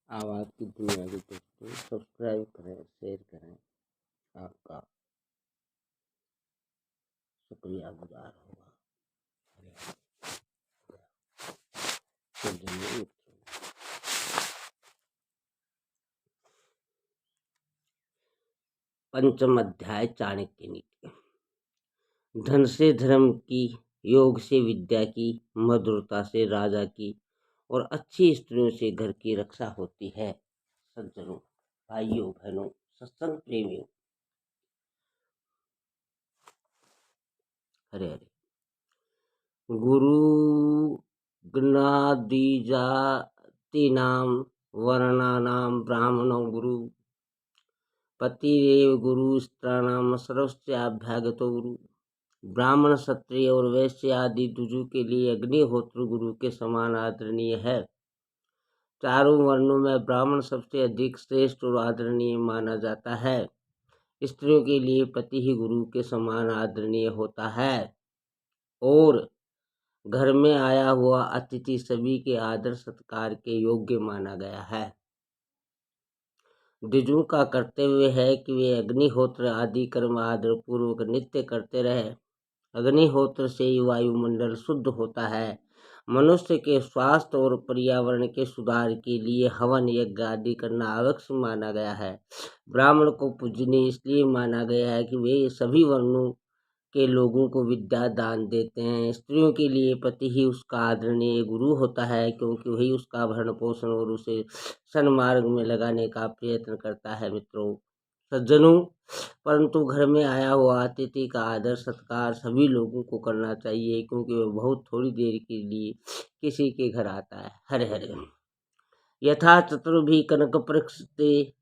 आवाज़ की दुनिया के दोस्तों सब्सक्राइब करें, शेयर करें। आपका शुक्रिया गुजार होगा। तो चलिए पंचम अध्याय चाणक्य नीति। धन से धर्म की, योग से विद्या की, मधुरता से राजा की और अच्छी स्त्रियों से घर की रक्षा होती है। सज्जनों, भाइयों बहनों, सत्संग प्रेमियों, हरे हरे। गुरु गणादिजातीनां वर्णानां ब्राह्मणो गुरु पतिरेव गुरु स्त्राणाम सर्वस्याभ्यागतो गुरु। ब्राह्मण, क्षत्रिय और वैश्य आदि दुजों के लिए अग्निहोत्र गुरु के समान आदरणीय है। चारों वर्णों में ब्राह्मण सबसे अधिक श्रेष्ठ और आदरणीय माना जाता है। स्त्रियों के लिए पति ही गुरु के समान आदरणीय होता है और घर में आया हुआ अतिथि सभी के आदर सत्कार के योग्य माना गया है। द्विजों का कर्तव्य है कि वे अग्निहोत्र आदि कर्म आदर पूर्वक नित्य करते रहे। अग्निहोत्र से वायुमंडल शुद्ध होता है। मनुष्य के स्वास्थ्य और पर्यावरण के सुधार के लिए हवन यज्ञ आदि करना आवश्यक माना गया है। ब्राह्मण को पूजनीय इसलिए माना गया है कि वे सभी वर्णों के लोगों को विद्या दान देते हैं। स्त्रियों के लिए पति ही उसका आदरणीय गुरु होता है, क्योंकि वही उसका भरण पोषण और उसे सन्मार्ग में लगाने का प्रयत्न करता है। मित्रों, सज्जनों, परंतु घर में आया हुआ अतिथि का आदर सत्कार सभी लोगों को करना चाहिए, क्योंकि वह बहुत थोड़ी देर के लिए किसी के घर आता है। हरे हरे। यथा चतुर्भी कनक पृक्षते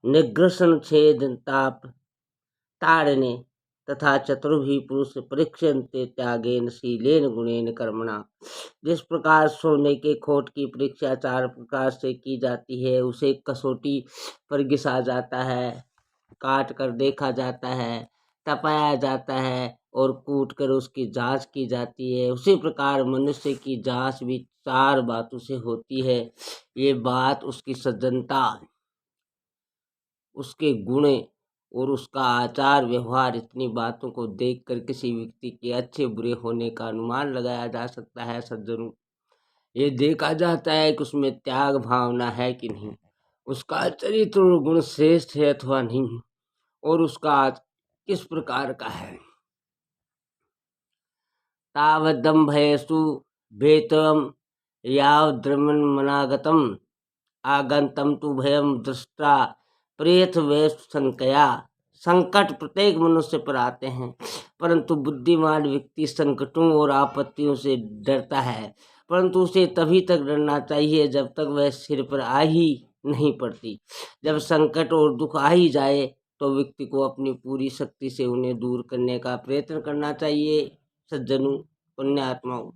निग्रसन छेद ताप ताड़ने तथा चतुर्भी पुरुष परीक्षन्ते त्यागेन शीलेन गुणेन कर्मणा। जिस प्रकार सोने के खोट की परीक्षा 4 प्रकार से की जाती है, उसे कसौटी पर घिसा जाता है, काट कर देखा जाता है, तपाया जाता है और कूट कर उसकी जांच की जाती है, उसी प्रकार मनुष्य की जांच भी 4 बातों से होती है। ये बात उसकी सज्जनता, उसके गुण और उसका आचार व्यवहार, इतनी बातों को देखकर किसी व्यक्ति के अच्छे बुरे होने का अनुमान लगाया जा सकता है। सज्जनों, ये देखा जाता है कि उसमें त्याग भावना है कि नहीं, उसका चरित्र और गुण श्रेष्ठ है अथवा नहीं, और उसका किस प्रकार का है। तावदम्भयसु भेतम यावद्रमन मनागतम आगंतम तु भयम दृष्टा प्रेत वैश्व संकया। संकट प्रत्येक मनुष्य पर आते हैं, परंतु बुद्धिमान व्यक्ति संकटों और आपत्तियों से डरता है, परंतु उसे तभी तक डरना चाहिए जब तक वह सिर पर आ ही नहीं पड़ती। जब संकट और दुख आ ही जाए तो व्यक्ति को अपनी पूरी शक्ति से उन्हें दूर करने का प्रयत्न करना चाहिए। सज्जनों, पुण्यात्माओं,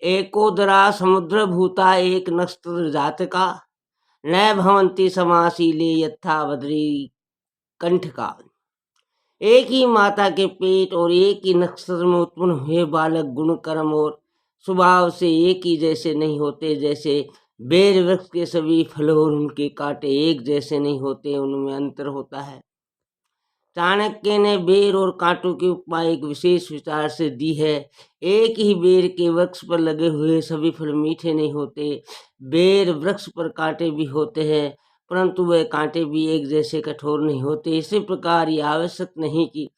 एकोदरा समुद्र भूता एक नक्षत्र जातका न भवंती समासीले यथा बद्री कंठ का। एक ही माता के पेट और एक ही नक्षत्र में उत्पन्न हुए बालक गुण कर्म और स्वभाव से एक ही जैसे नहीं होते। जैसे बेर वृक्ष के सभी फल और उनके कांटे एक जैसे नहीं होते, उनमें अंतर होता है। चाणक्य ने बेर और कांटों की उपमा एक विशेष विचार से दी है। एक ही बेर के वृक्ष पर लगे हुए सभी फल मीठे नहीं होते। बेर वृक्ष पर कांटे भी होते हैं, परंतु वह कांटे भी एक जैसे कठोर नहीं होते। इसी प्रकार ये आवश्यक नहीं कि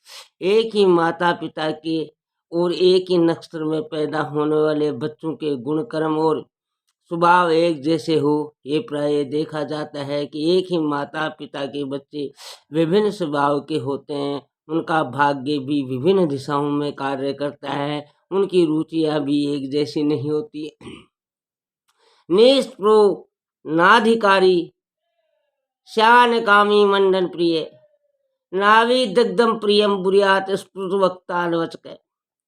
एक ही माता पिता के और एक ही नक्षत्र में पैदा होने वाले बच्चों के गुण कर्म और स्वभाव एक जैसे हो। ये प्राय देखा जाता है कि एक ही माता पिता के बच्चे विभिन्न स्वभाव के होते हैं, उनका भाग्य भी विभिन्न दिशाओं में कार्य करता है, उनकी रुचियां भी एक जैसी नहीं होती। निष्प्रो नाधिकारी श्यान कामी मंडन प्रिय नावी दग्धम प्रियम बुरियात स्पृत वक्ता नवचक।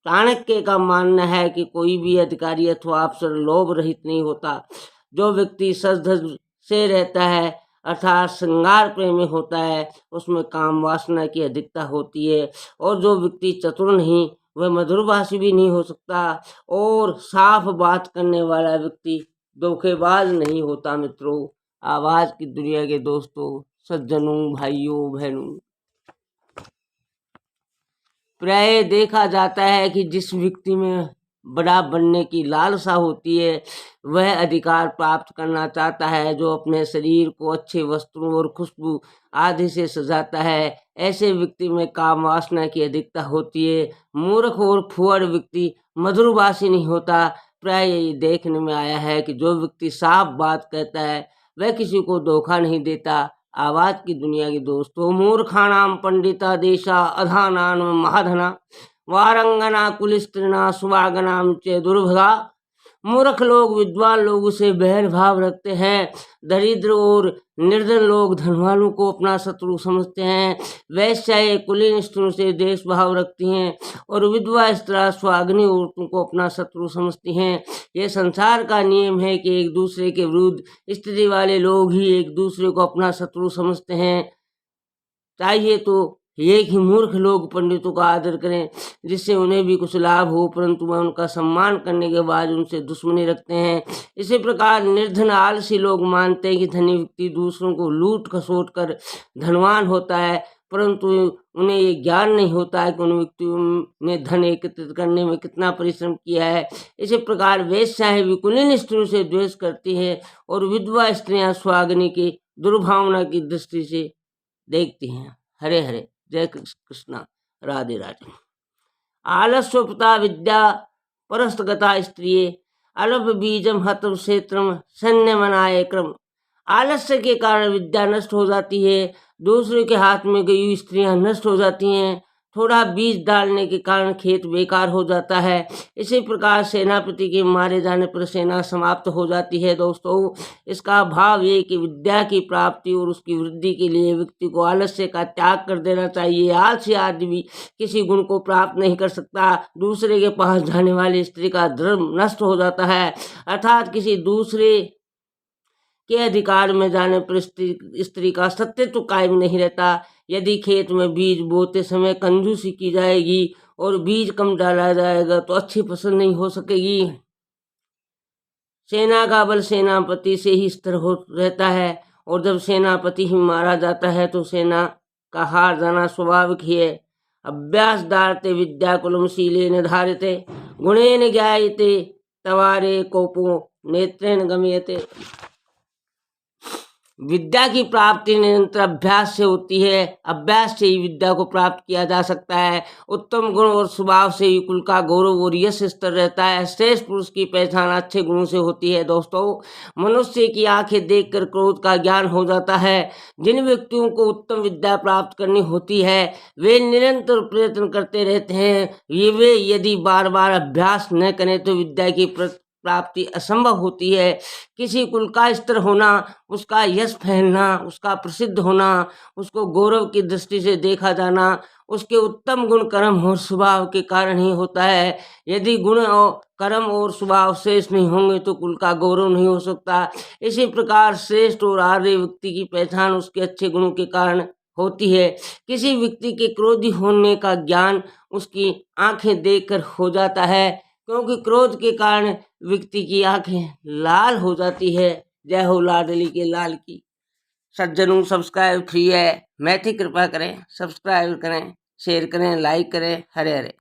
चाणक्य का मानना है कि कोई भी अधिकारी अथवा अफसर लोभ रहित नहीं होता। जो व्यक्ति सज धज से रहता है अर्थात श्रृंगार प्रेमी होता है, उसमें काम वासना की अधिकता होती है। और जो व्यक्ति चतुर नहीं, वह मधुरभाषी भी नहीं हो सकता, और साफ बात करने वाला व्यक्ति धोखेबाज नहीं होता। मित्रों, आवाज की दुनिया के दोस्तों, सज्जनों, भाइयों, बहनों, प्राय देखा जाता है कि जिस व्यक्ति में बड़ा बनने की लालसा होती है वह अधिकार प्राप्त करना चाहता है, जो अपने शरीर को अच्छे वस्त्रों और खुशबू आदि से सजाता है। ऐसे व्यक्ति में काम वासना की अधिकता होती है। मूर्ख और फुहड़ व्यक्ति मधुरभाषी नहीं होता। प्राय ये देखने में आया है कि जो व्यक्ति साफ बात कहता है वह किसी को धोखा नहीं देता। आवाज की दुनिया के दोस्तों, मूर्खाणाम पंडिता देशा अधानान महाधना वारंगना कुलिस्त्रिना सुवागनाम च दुर्भगा। मूर्ख लोग विद्वान लोगों से बैर भाव रखते हैं। दरिद्र और निर्धन लोग धनवानों को अपना शत्रु समझते हैं। वैश्याएं कुलीन स्त्रियों से देश भाव रखती हैं और विधवा स्त्रियां स्वाग्नी औरतों को अपना शत्रु समझती हैं। यह संसार का नियम है कि एक दूसरे के विरुद्ध स्थिति वाले लोग ही एक दूसरे को अपना शत्रु समझते हैं। चाहिए तो ये कि मूर्ख लोग पंडितों का आदर करें जिससे उन्हें भी कुछ लाभ हो, परंतु वह उनका सम्मान करने के बाद उनसे दुश्मनी रखते हैं। इसी प्रकार निर्धन आलसी लोग मानते हैं कि धनी व्यक्ति दूसरों को लूट खसोट कर धनवान होता है, परंतु उन्हें ये ज्ञान नहीं होता है कि उन व्यक्तियों ने धन एकत्रित करने में कितना परिश्रम किया है। इसी प्रकार वेश्याएं भी कुलीन स्त्रियों से द्वेष करती हैं और विधवा स्त्रियां स्वाग्नी की दुर्भावना की दृष्टि से देखती हैं। हरे हरे, जय कृष्णा, राधे राधे। आलस्योपता विद्या परस्तगता स्त्रिये अल्प बीजम हतम क्षेत्रम सैन्य मनाए क्रम। आलस्य के कारण विद्या नष्ट हो जाती है। दूसरे के हाथ में गई हुई स्त्रियां नष्ट हो जाती हैं। थोड़ा बीज डालने के कारण खेत बेकार हो जाता है। इसी प्रकार सेनापति के मारे जाने पर सेना समाप्त हो जाती है। दोस्तों, इसका भाव ये कि विद्या की प्राप्ति और उसकी वृद्धि के लिए व्यक्ति को आलस्य का त्याग कर देना चाहिए। आलसी आदमी किसी गुण को प्राप्त नहीं कर सकता। दूसरे के पास जाने वाली स्त्री का धर्म नष्ट हो जाता है, अर्थात किसी दूसरे के अधिकार में जाने पर स्त्री का सत्यत्व कायम नहीं रहता। यदि खेत में बीज बोते समय कंजूसी की जाएगी और बीज कम डाला जाएगा तो अच्छी फसल नहीं हो सकेगी। सेना का बल सेनापति से ही स्थिर हो रहता है और जब सेनापति ही मारा जाता है तो सेना का हार जाना स्वाभाविक ही है। अभ्यास दारते विद्याकुलम शीले निर्धारिते गुणेन ज्ञायते तवारे कोपो नेत्रेण गम्यते। विद्या की प्राप्ति निरंतर अभ्यास से होती है। अभ्यास से ही विद्या को प्राप्त किया जा सकता है। उत्तम गुण और स्वभाव से ही कुल का गौरव और यश स्तर रहता है। श्रेष्ठ पुरुष की पहचान अच्छे गुणों से होती है। दोस्तों, मनुष्य की आंखें देखकर क्रोध का ज्ञान हो जाता है। जिन व्यक्तियों को उत्तम विद्या प्राप्त करनी होती है वे निरंतर प्रयत्न करते रहते हैं। वे यदि बार बार अभ्यास न करें तो विद्या की प्राप्ति असंभव होती है। किसी कुल का स्तर होना, उसका यश फैलना, उसका प्रसिद्ध होना, उसको गौरव की दृष्टि से देखा जाना उसके उत्तम गुण कर्म और स्वभाव के कारण ही होता है। यदि गुण और कर्म और स्वभाव श्रेष्ठ नहीं होंगे तो कुल का गौरव नहीं हो सकता। इसी प्रकार श्रेष्ठ और आर्य व्यक्ति की पहचान उसके अच्छे गुणों के कारण होती है। किसी व्यक्ति के क्रोधी होने का ज्ञान उसकी आंखें देखकर हो जाता है, क्योंकि क्रोध के कारण व्यक्ति की आंखें लाल हो जाती है। जय हो लाडली के लाल की। सज्जनों, सब्सक्राइब फ्री है, मैथी कृपा करें, सब्सक्राइब करें, शेयर करें, लाइक करें। हरे हरे।